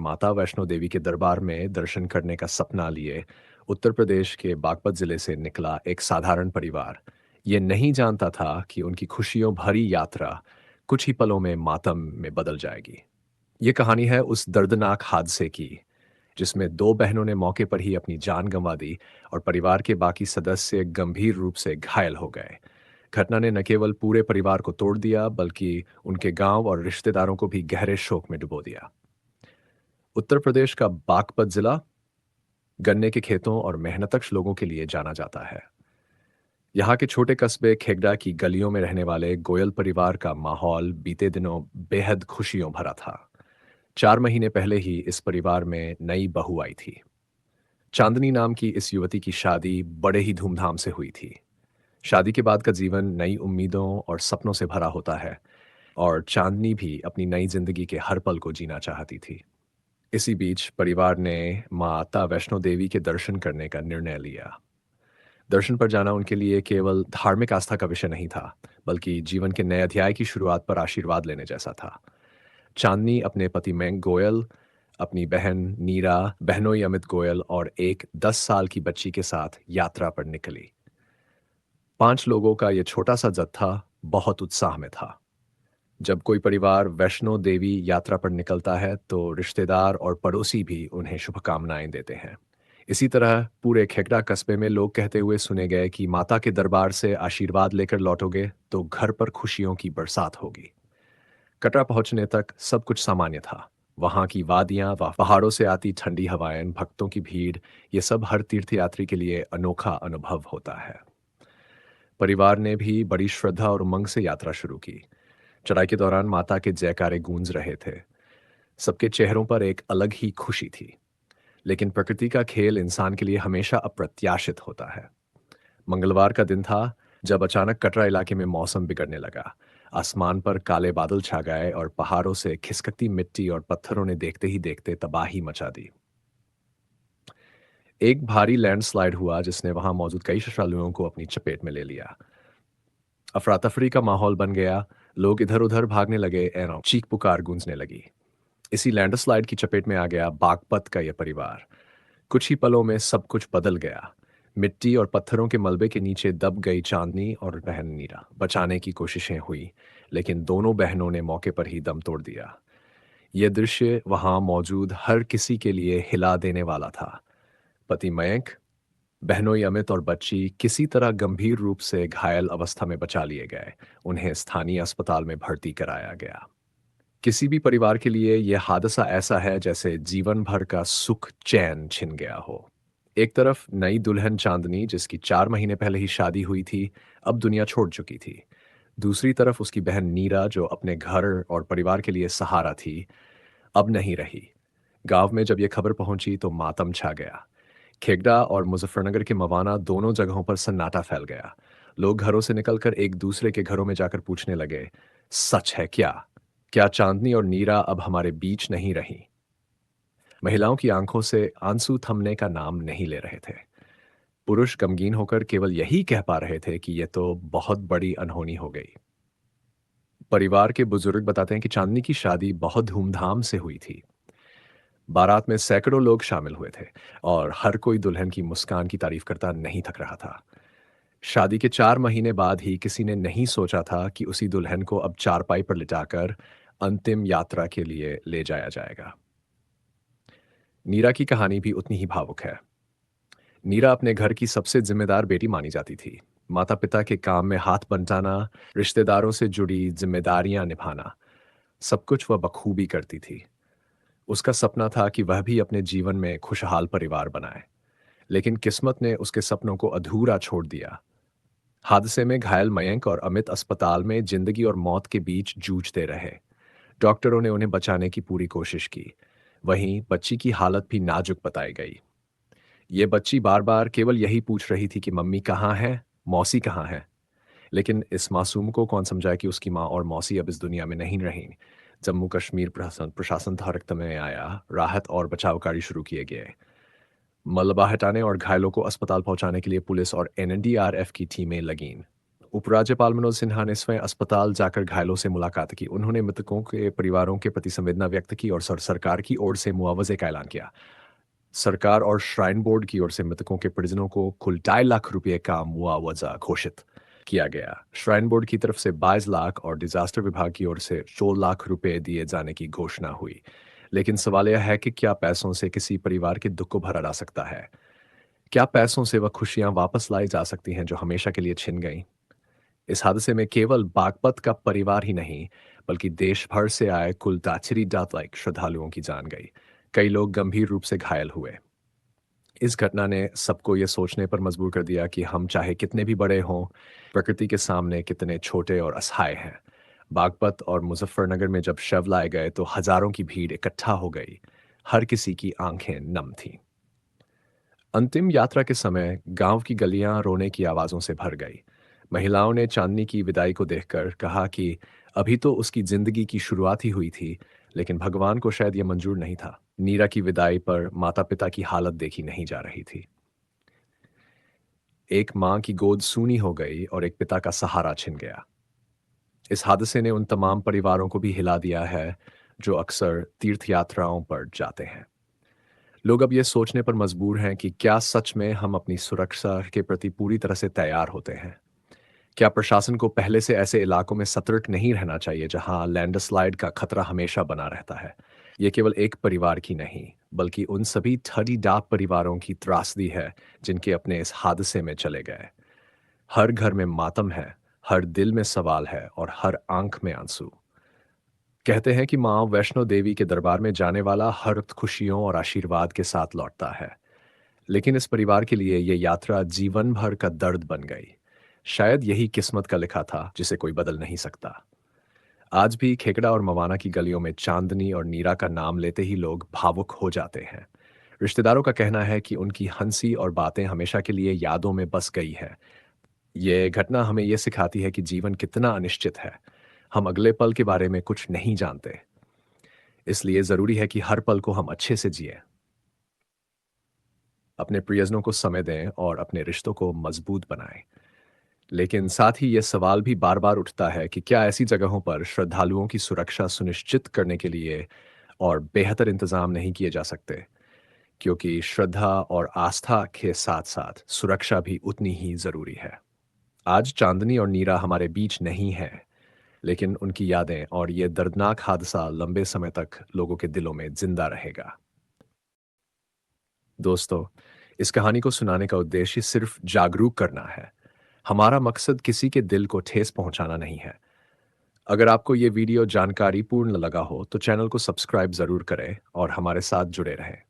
माता वैष्णो देवी के दरबार में दर्शन करने का सपना लिए उत्तर प्रदेश के बागपत जिले से निकला एक साधारण परिवार ये नहीं जानता था कि उनकी खुशियों भरी यात्रा कुछ ही पलों में मातम में बदल जाएगी। ये कहानी है उस दर्दनाक हादसे की जिसमें दो बहनों ने मौके पर ही अपनी जान गंवा दी और परिवार के बाकी सदस्य गंभीर रूप से घायल हो गए। घटना ने न केवल पूरे परिवार को तोड़ दिया बल्कि उनके गांव और रिश्तेदारों को भी गहरे शोक में डुबो दिया। उत्तर प्रदेश का बागपत जिला गन्ने के खेतों और मेहनतकश लोगों के लिए जाना जाता है। यहाँ के छोटे कस्बे खेगड़ा की गलियों में रहने वाले गोयल परिवार का माहौल बीते दिनों बेहद खुशियों भरा था। 4 महीने पहले ही इस परिवार में नई बहू आई थी। चांदनी नाम की इस युवती की शादी बड़े ही धूमधाम से हुई थी। शादी के बाद का जीवन नई उम्मीदों और सपनों से भरा होता है और चांदनी भी अपनी नई जिंदगी के हर पल को जीना चाहती थी। इसी बीच परिवार ने माता वैष्णो देवी के दर्शन करने का निर्णय लिया। दर्शन पर जाना उनके लिए केवल धार्मिक आस्था का विषय नहीं था, बल्कि जीवन के नए अध्याय की शुरुआत पर आशीर्वाद लेने जैसा था। चांदनी अपने पति मयंक गोयल, अपनी बहन नीरा, बहनोई अमित गोयल और एक 10 साल की बच्ची के साथ यात्रा पर निकली। 5 लोगों का यह छोटा सा जत्था बहुत उत्साह में था। जब कोई परिवार वैष्णो देवी यात्रा पर निकलता है तो रिश्तेदार और पड़ोसी भी उन्हें शुभकामनाएं देते हैं। इसी तरह पूरे खेगड़ा कस्बे में लोग कहते हुए सुने गए कि माता के दरबार से आशीर्वाद लेकर लौटोगे तो घर पर खुशियों की बरसात होगी। कटरा पहुंचने तक सब कुछ सामान्य था। वहां की वादियां व पहाड़ों से आती ठंडी हवाएं, भक्तों की भीड़, ये सब हर तीर्थयात्री के लिए अनोखा अनुभव होता है। परिवार ने भी बड़ी श्रद्धा और उमंग से यात्रा शुरू की। चढ़ाई के दौरान माता के जयकारे गूंज रहे थे। सबके चेहरों पर एक अलग ही खुशी थी। लेकिन प्रकृति का खेल इंसान के लिए हमेशा अप्रत्याशित होता है। मंगलवार का दिन था जब अचानक कटरा इलाके में मौसम बिगड़ने लगा। आसमान पर काले बादल छा गए और पहाड़ों से खिसकती मिट्टी और पत्थरों ने देखते ही देखते तबाही मचा दी। एक भारी लैंडस्लाइड हुआ जिसने वहां मौजूद कई श्रद्धालुओं को अपनी चपेट में ले लिया। अफरा तफरी का माहौल बन गया। लोग इधर उधर भागने लगे और चीख पुकार गूंजने लगी। इसी लैंडस्लाइड की चपेट में आ गया बागपत का यह परिवार। कुछ ही पलों में सब कुछ बदल गया। मिट्टी और पत्थरों के मलबे के नीचे दब गई चांदनी और बहन नीरा। बचाने की कोशिशें हुई, लेकिन दोनों बहनों ने मौके पर ही दम तोड़ दिया। यह दृश्य वहां मौजूद हर किसी के लिए हिला देने वाला था। पति मयंक, बहनोई अमित और बच्ची किसी तरह गंभीर रूप से घायल अवस्था में बचा लिए गए। उन्हें स्थानीय अस्पताल में भर्ती कराया गया। किसी भी परिवार के लिए यह हादसा ऐसा है जैसे जीवन भर का सुख चैन छिन गया हो। एक तरफ नई दुल्हन चांदनी जिसकी 4 महीने पहले ही शादी हुई थी, अब दुनिया छोड़ चुकी थी। दूसरी तरफ उसकी बहन नीरा जो अपने घर और परिवार के लिए सहारा थी, अब नहीं रही। गांव में जब यह खबर पहुंची तो मातम छा गया। खेगड़ा और मुजफ्फरनगर के मवाना दोनों जगहों पर सन्नाटा फैल गया। लोग घरों से निकलकर एक दूसरे के घरों में जाकर पूछने लगे, सच है क्या? क्या चांदनी और नीरा अब हमारे बीच नहीं रही? महिलाओं की आंखों से आंसू थमने का नाम नहीं ले रहे थे। पुरुष गमगीन होकर केवल यही कह पा रहे थे कि यह तो बहुत बड़ी अनहोनी हो गई। परिवार के बुजुर्ग बताते हैं कि चांदनी की शादी बहुत धूमधाम से हुई थी। बारात में सैकड़ों लोग शामिल हुए थे और हर कोई दुल्हन की मुस्कान की तारीफ करता नहीं थक रहा था। शादी के 4 महीने बाद ही किसी ने नहीं सोचा था कि उसी दुल्हन को अब चारपाई पर लिटाकर अंतिम यात्रा के लिए ले जाया जाएगा। नीरा की कहानी भी उतनी ही भावुक है। नीरा अपने घर की सबसे जिम्मेदार बेटी मानी जाती थी। माता पिता के काम में हाथ बंटाना, रिश्तेदारों से जुड़ी जिम्मेदारियां निभाना, सब कुछ वह बखूबी करती थी। उसका सपना था कि वह भी अपने जीवन में खुशहाल परिवार बनाए, लेकिन किस्मत ने उसके सपनों को अधूरा छोड़ दिया। हादसे में घायल मयंक और अमित अस्पताल में जिंदगी और मौत के बीच जूझते रहे। डॉक्टरों ने उन्हें बचाने की पूरी कोशिश की। वहीं बच्ची की हालत भी नाजुक बताई गई। ये बच्ची बार बार केवल यही पूछ रही थी कि मम्मी कहाँ है, मौसी कहाँ है। लेकिन इस मासूम को कौन समझाए कि उसकी माँ और मौसी अब इस दुनिया में नहीं रहीं। जम्मू कश्मीर प्रशासन प्रशासन हरकत में आया। राहत और बचाव कार्य शुरू किए गए। मलबा हटाने और घायलों को अस्पताल पहुंचाने के लिए पुलिस और एनडीआरएफ की टीमें लगीं। उपराज्यपाल मनोज सिन्हा ने स्वयं अस्पताल जाकर घायलों से मुलाकात की। उन्होंने मृतकों के परिवारों के प्रति संवेदना व्यक्त की और सरकार की ओर से मुआवजे का ऐलान किया। सरकार और श्राइन बोर्ड की ओर से मृतकों के परिजनों को कुल 2.5 लाख रुपए का मुआवजा घोषित किया गया। श्राइन बोर्ड की तरफ से 22 लाख और डिजास्टर विभाग की ओर से 4 लाख रुपए दिए जाने की घोषणा हुई। लेकिन सवाल यह है कि क्या पैसों से किसी परिवार के दुख को भरा जा सकता है? क्या पैसों से वह खुशियां वापस लाई जा सकती हैं जो हमेशा के लिए छिन गईं? इस हादसे में केवल बागपत का परिवार ही नहीं, बल्कि देश भर से आए कुल दाचिरी डात श्रद्धालुओं की जान गई। कई लोग गंभीर रूप से घायल हुए। इस घटना ने सबको ये सोचने पर मजबूर कर दिया कि हम चाहे कितने भी बड़े हों, प्रकृति के सामने कितने छोटे और असहाय हैं। बागपत और मुजफ्फरनगर में जब शव लाए गए तो हजारों की भीड़ इकट्ठा हो गई। हर किसी की आंखें नम थीं। अंतिम यात्रा के समय गांव की गलियां रोने की आवाजों से भर गई। महिलाओं ने चांदनी की विदाई को देखकर कहा कि अभी तो उसकी जिंदगी की शुरुआत ही हुई थी, लेकिन भगवान को शायद यह मंजूर नहीं था। नीरा की विदाई पर माता-पिता की हालत देखी नहीं जा रही थी। एक मां की गोद सूनी हो गई और एक पिता का सहारा छिन गया। इस हादसे ने उन तमाम परिवारों को भी हिला दिया है जो अक्सर तीर्थ यात्राओं पर जाते हैं। लोग अब ये सोचने पर मजबूर हैं कि क्या सच में हम अपनी सुरक्षा के प्रति पूरी तरह से तैयार होते हैं? क्या प्रशासन को पहले से ऐसे इलाकों में सतर्क नहीं रहना चाहिए जहां लैंडस्लाइड का खतरा हमेशा बना रहता है? ये केवल एक परिवार की नहीं, बल्कि उन सभी 30 डाक परिवारों की त्रासदी है जिनके अपने इस हादसे में चले गए। हर घर में मातम है, हर दिल में सवाल है और हर आंख में आंसू। कहते हैं कि माँ वैष्णो देवी के दरबार में जाने वाला हर खुशियों और आशीर्वाद के साथ लौटता है। लेकिन इस परिवार के लिए ये यात्रा जीवन भर का दर्द बन गई। शायद यही किस्मत का लिखा था जिसे कोई बदल नहीं सकता। आज भी खेकड़ा और मवाना की गलियों में चांदनी और नीरा का नाम लेते ही लोग भावुक हो जाते हैं। रिश्तेदारों का कहना है कि उनकी हंसी और बातें हमेशा के लिए यादों में बस गई है। ये घटना हमें ये सिखाती है कि जीवन कितना अनिश्चित है। हम अगले पल के बारे में कुछ नहीं जानते। इसलिए जरूरी है कि हर पल को हम अच्छे से जिएं, अपने प्रियजनों को समय दें और अपने रिश्तों को मजबूत बनाएं। लेकिन साथ ही यह सवाल भी बार बार उठता है कि क्या ऐसी जगहों पर श्रद्धालुओं की सुरक्षा सुनिश्चित करने के लिए और बेहतर इंतजाम नहीं किए जा सकते? क्योंकि श्रद्धा और आस्था के साथ साथ सुरक्षा भी उतनी ही जरूरी है। आज चांदनी और नीरा हमारे बीच नहीं है, लेकिन उनकी यादें और ये दर्दनाक हादसा लंबे समय तक लोगों के दिलों में जिंदा रहेगा। दोस्तों, इस कहानी को सुनाने का उद्देश्य सिर्फ जागरूक करना है। हमारा मकसद किसी के दिल को ठेस पहुंचाना नहीं है। अगर आपको ये वीडियो जानकारीपूर्ण लगा हो तो चैनल को सब्सक्राइब जरूर करें और हमारे साथ जुड़े रहें।